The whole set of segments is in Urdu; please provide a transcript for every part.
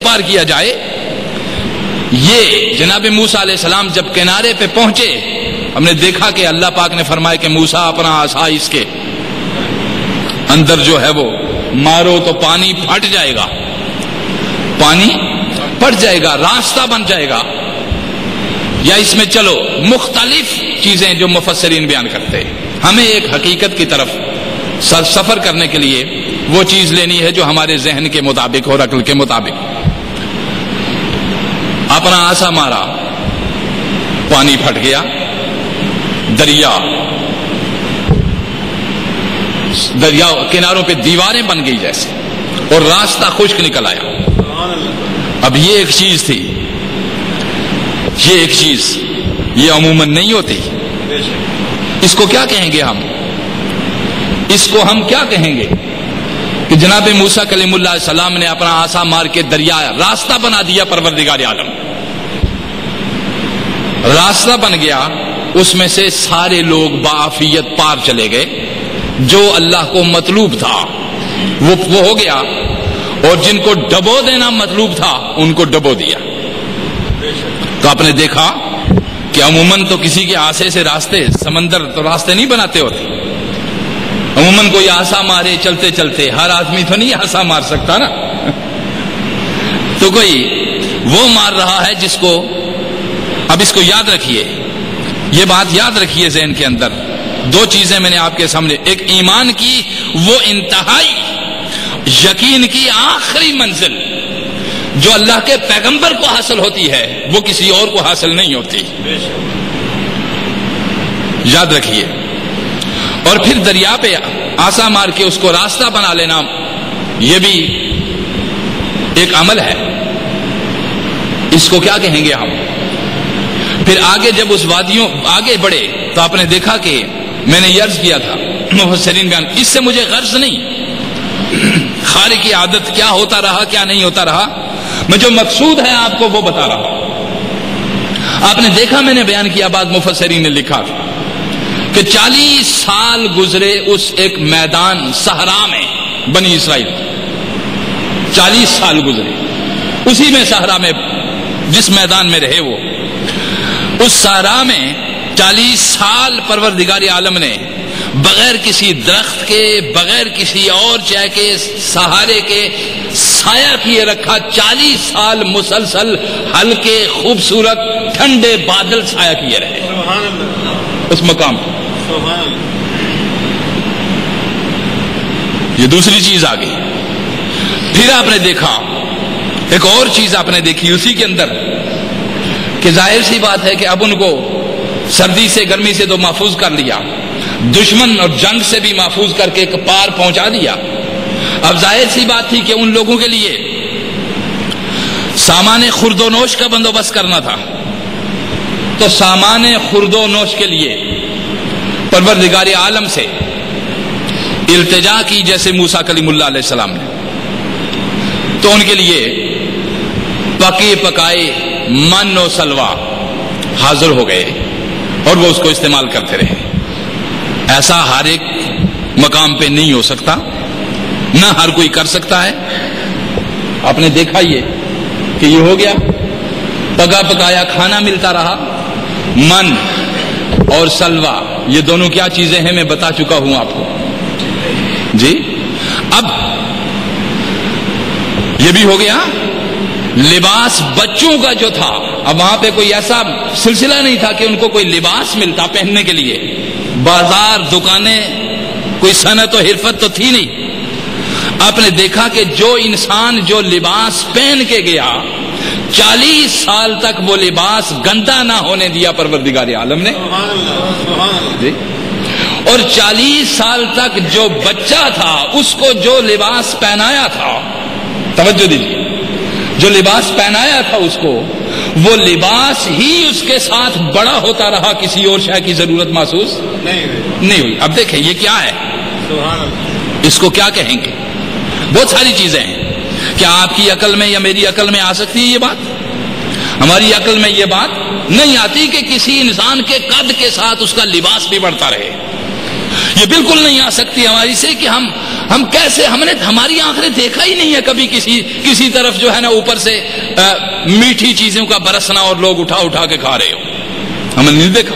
پار کیا جائے. یہ جناب موسیٰ علیہ السلام جب کنارے پہ پہنچے، ہم نے دیکھا کہ اللہ پاک نے فرمایا کہ موسیٰ اپنا عصا اس کے اندر جو ہے وہ مارو تو پانی پھٹ جائے گا، پانی پھٹ جائے گا، راستہ بن جائے گا. یا اس میں چلو مختلف چیزیں جو مفسرین بیان کرتے ہیں. ہمیں ایک حقیقت کی طرف سفر کرنے کے لیے وہ چیز لینی ہے جو ہمارے ذہن کے مطابق اور عقل کے مطابق. اپنا آسا مارا، پانی پھٹ گیا، دریا کناروں پہ دیواریں بن گئی جیسے، اور راستہ خشک نکل آیا. اب یہ ایک چیز تھی، یہ ایک چیز یہ عموماً نہیں ہوتی. اس کو کیا کہیں گے ہم؟ اس کو ہم کیا کہیں گے کہ جناب موسیٰ کلیم اللہ علیہ السلام نے اپنا عصا مار کے دریا راستہ بنا دیا. پروردگار عالم راستہ بن گیا، اس میں سے سارے لوگ بعافیت پار چلے گئے. جو اللہ کو مطلوب تھا وہ ہو گیا، اور جن کو ڈبو دینا مطلوب تھا ان کو ڈبو دیا. تو آپ نے دیکھا کہ عموماً تو کسی کے آسے سے راستے، سمندر تو راستے نہیں بناتے ہوتے. عموماً کوئی آسا مارے چلتے چلتے، ہر آدمی تو نہیں آسا مار سکتا نا. تو کوئی وہ مار رہا ہے جس کو، اب اس کو یاد رکھیے، یہ بات یاد رکھیے ذہن کے اندر. دو چیزیں میں نے آپ کے سامنے، ایک ایمان کی وہ انتہائی یقین کی آخری منزل جو اللہ کے پیغمبر کو حاصل ہوتی ہے، وہ کسی اور کو حاصل نہیں ہوتی. یاد رکھیے. اور پھر دریا پہ آسا مار کے اس کو راستہ بنا لینا، یہ بھی ایک عمل ہے. اس کو کیا کہیں گے ہم؟ پھر آگے جب اس وادیوں آگے بڑھے تو آپ نے دیکھا کہ میں نے یہ عرض کیا تھا، مفسرین بیان، اس سے مجھے غرض نہیں خارق کی عادت کیا ہوتا رہا کیا نہیں ہوتا رہا، میں جو مقصود ہے آپ کو وہ بتا رہا ہوں. آپ نے دیکھا، میں نے بیان کیا، بعد مفسرین نے لکھا کہ 40 سال گزرے اس ایک میدان صحرا میں بنی اسرائیل. 40 سال گزرے اسی میں صحرا میں، جس میدان میں رہے وہ، اس صحرا میں 40 سال پروردگار عالم نے بغیر کسی درخت کے، بغیر کسی اور چاہے کے سہارے کے سایہ کیے رکھا. 40 سال مسلسل ہلکے خوبصورت ٹھنڈے بادل سایہ کیے رہے اس مقام پر. یہ دوسری چیز آ گئی. پھر آپ نے دیکھا ایک اور چیز آپ نے دیکھی اسی کے اندر کہ ظاہر سی بات ہے کہ اب ان کو سردی سے گرمی سے تو محفوظ کر لیا، دشمن اور جنگ سے بھی محفوظ کر کے پار پہنچا دیا. اب ظاہر سی بات تھی کہ ان لوگوں کے لیے سامان خورد و نوش کا بندوبست کرنا تھا. تو سامان خورد و نوش کے لیے پروردگار عالم سے التجا کی، جیسے موسیٰ کلیم اللہ علیہ السلام نے. تو ان کے لیے پکے پکائے من و سلوا حاضر ہو گئے اور وہ اس کو استعمال کرتے رہے. ایسا ہر ایک مقام پہ نہیں ہو سکتا، نہ ہر کوئی کر سکتا ہے. آپ نے دیکھا یہ کہ یہ ہو گیا، پکا پکایا کھانا ملتا رہا. من اور سلوا یہ دونوں کیا چیزیں ہیں میں بتا چکا ہوں آپ کو جی. اب یہ بھی ہو گیا. لباس بچوں کا جو تھا، اب وہاں پہ کوئی ایسا سلسلہ نہیں تھا کہ ان کو کوئی لباس ملتا پہننے کے لیے. بازار، دکانیں، کوئی صنعت و حرفت تو تھی نہیں. آپ نے دیکھا کہ جو انسان جو لباس پہن کے گیا، 40 سال تک وہ لباس گندا نہ ہونے دیا پروردگار عالم نے جی. اور 40 سال تک جو بچہ تھا اس کو جو لباس پہنایا تھا، توجہ دیجیے، جو لباس پہنایا تھا اس کو، وہ لباس ہی اس کے ساتھ بڑا ہوتا رہا، کسی اور شے کی ضرورت محسوس نہیں ہوئی. اب دیکھیں یہ کیا ہے، اس کو کیا کہیں گے؟ بہت ساری چیزیں ہیں. کیا آپ کی عقل میں یا میری عقل میں آ سکتی ہے یہ بات؟ ہماری عقل میں یہ بات نہیں آتی کہ کسی انسان کے قد کے ساتھ اس کا لباس بھی بڑھتا رہے. یہ بالکل نہیں آ سکتی ہماری سے کہ ہم ہم کیسے, ہماری آنکھ نے دیکھا ہی نہیں ہے کبھی کسی طرف جو ہے نا اوپر سے میٹھی چیزوں کا برسنا اور لوگ اٹھا اٹھا کے کھا رہے ہو. ہم نے نہیں دیکھا,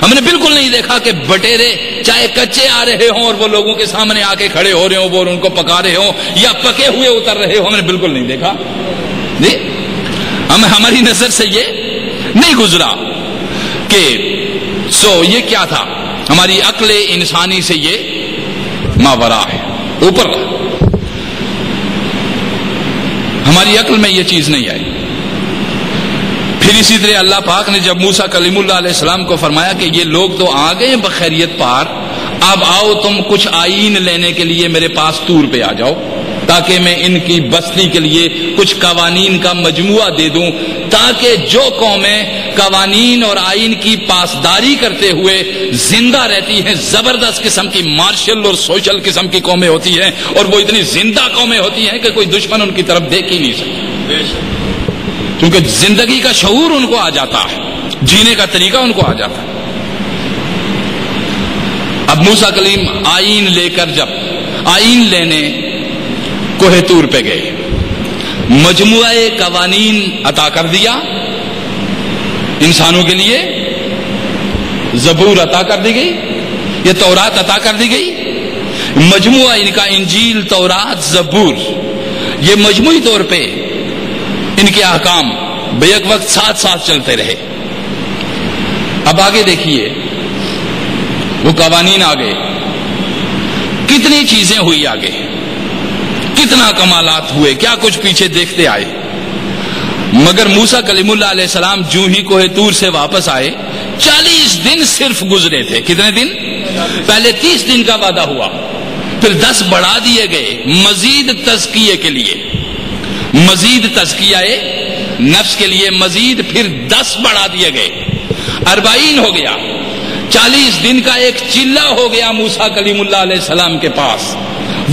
ہم نے بالکل نہیں دیکھا کہ بٹیرے چاہے کچے آ رہے ہوں اور وہ لوگوں کے سامنے آ کے کھڑے ہو رہے ہوں, وہ ان کو پکا رہے ہوں, یا پکے ہوئے اتر رہے ہوں, ہم نے بالکل نہیں دیکھا. جی ہماری نظر سے یہ نہیں گزرا کہ یہ کیا تھا, ہماری عقل انسانی سے یہ ماورا ہے, اوپر ہماری عقل میں یہ چیز نہیں آئی. پھر اسی طرح اللہ پاک نے جب موسیٰ کلیم اللہ علیہ السلام کو فرمایا کہ یہ لوگ تو آ گئے بخیریت پار, اب آؤ تم کچھ آئین لینے کے لیے میرے پاس طور پہ آ جاؤ, تاکہ میں ان کی بستی کے لیے کچھ قوانین کا مجموعہ دے دوں, تاکہ جو قومیں قوانین اور آئین کی پاسداری کرتے ہوئے زندہ رہتی ہیں, زبردست قسم کی مارشل اور سوشل قسم کی قومیں ہوتی ہیں, اور وہ اتنی زندہ قومیں ہوتی ہیں کہ کوئی دشمن ان کی طرف دیکھ ہی نہیں سکتا, کیونکہ زندگی کا شعور ان کو آ جاتا ہے, جینے کا طریقہ ان کو آ جاتا ہے. اب موسیٰ کلیم آئین لے کر جب آئین لینے کوہ طور پہ گئے, مجموعہ قوانین عطا کر دیا انسانوں کے لیے, زبور عطا کر دی گئی, یہ تورات عطا کر دی گئی, مجموعہ ان کا انجیل, تورات, زبور, یہ مجموعی طور پہ ان کے احکام بیک وقت ساتھ ساتھ چلتے رہے. اب آگے دیکھیے وہ قوانین آگے, کتنی چیزیں ہوئی آگے, کتنا کمالات ہوئے, کیا کچھ پیچھے دیکھتے آئے. مگر موسیٰ کلیم اللہ علیہ السلام جو ہی کوہ طور سے واپس آئے, 40 دن صرف گزرے تھے. کتنے دن؟ پہلے 30 دن کا وعدہ ہوا, پھر 10 بڑھا دیے گئے مزید تزکیے کے لیے, مزید تزکیہ نفس کے لیے مزید, پھر 10 بڑھا دیے گئے, 40 ہو گیا. 40 دن کا ایک چلہ ہو گیا موسیٰ کلیم اللہ علیہ السلام کے پاس,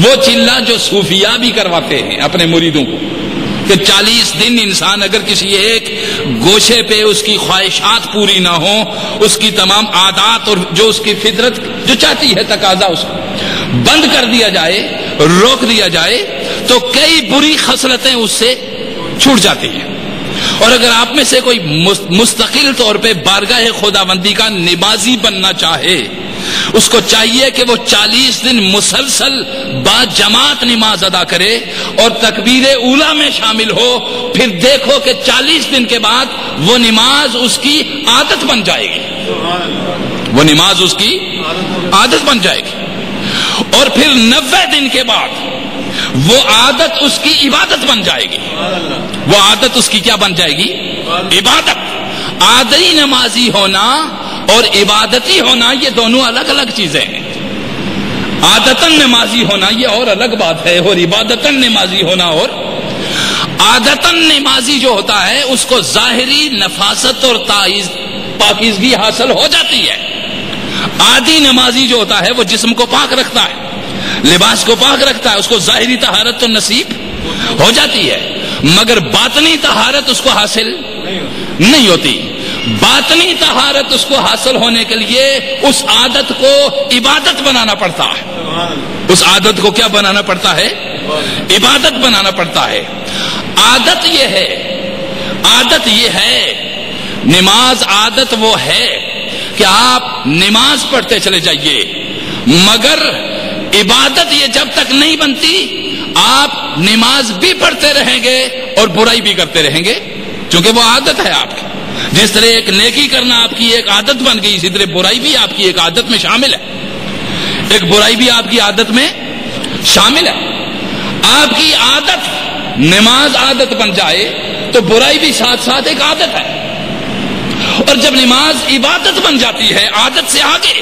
وہ چلہ جو صوفیاء بھی کرواتے ہیں اپنے مریدوں کو, کہ 40 دن انسان اگر کسی ایک گوشے پہ اس کی خواہشات پوری نہ ہوں, اس کی تمام عادات اور جو اس کی فطرت جو چاہتی ہے تقاضا اس کو بند کر دیا جائے, روک دیا جائے, تو کئی بری خصلتیں اس سے چھوٹ جاتی ہیں. اور اگر آپ میں سے کوئی مستقل طور پہ بارگاہ خداوندی کا نمازی بننا چاہے, اس کو چاہیے کہ وہ 40 دن مسلسل با جماعت نماز ادا کرے اور تکبیر اولیٰ میں شامل ہو, پھر دیکھو کہ 40 دن کے بعد وہ نماز اس کی عادت بن جائے گی, وہ نماز اس کی عادت بن جائے گی. اور پھر 90 دن کے بعد وہ عادت اس کی عبادت بن جائے گی. وہ عادت اس کی کیا بن جائے گی؟ عبادت. عادی نمازی ہونا اور عبادتی ہونا یہ دونوں الگ الگ چیزیں ہیں. عادتاً نمازی ہونا یہ اور الگ بات ہے, اور عبادتاً نمازی ہونا اور. عادتاً نمازی جو ہوتا ہے اس کو ظاہری نفاست اور پاکیزگی حاصل ہو جاتی ہے. عادی نمازی جو ہوتا ہے وہ جسم کو پاک رکھتا ہے, لباس کو پاک رکھتا ہے, اس کو ظاہری طہارت تو نصیب ہو جاتی ہے, مگر باطنی طہارت اس کو حاصل نہیں ہوتی. باطنی طہارت اس کو حاصل ہونے کے لیے اس عادت کو عبادت بنانا پڑتا ہے. اس عادت کو کیا بنانا پڑتا ہے؟ عبادت بنانا پڑتا ہے. عادت یہ ہے نماز. عادت وہ ہے کہ آپ نماز پڑھتے چلے جائیے, مگر عبادت یہ جب تک نہیں بنتی آپ نماز بھی پڑھتے رہیں گے اور برائی بھی کرتے رہیں گے, کیونکہ وہ عادت ہے آپ کی. جس طرح ایک نیکی کرنا آپ کی ایک عادت بن گئی, اسی طرح برائی بھی آپ کی ایک عادت میں شامل ہے. ایک برائی بھی آپ کی عادت میں شامل ہے. آپ کی عادت نماز عادت بن جائے تو برائی بھی ساتھ ساتھ ایک عادت ہے. اور جب نماز عبادت بن جاتی ہے عادت سے آگے,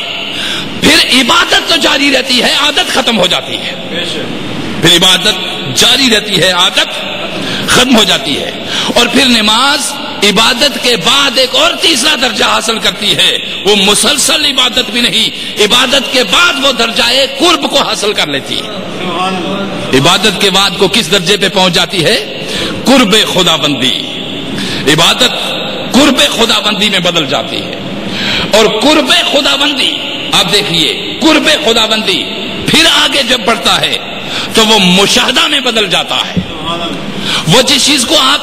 پھر عبادت تو جاری رہتی ہے, عادت ختم ہو جاتی ہے. پھر عبادت جاری رہتی ہے, عادت ختم ہو جاتی ہے. اور پھر نماز عبادت کے بعد ایک اور تیسرا درجہ حاصل کرتی ہے, وہ مسلسل عبادت بھی نہیں, عبادت کے بعد وہ درجہ قرب کو حاصل کر لیتی ہے. عبادت کے بعد کو کس درجے پہ پہنچ جاتی ہے؟ قرب خدا بندی. عبادت قرب خدا بندی میں بدل جاتی ہے. اور قرب خدا بندی, آپ دیکھیے قرب خدا بندی پھر آگے جب بڑھتا ہے تو وہ مشاہدہ میں بدل جاتا ہے. وہ جس چیز کو آپ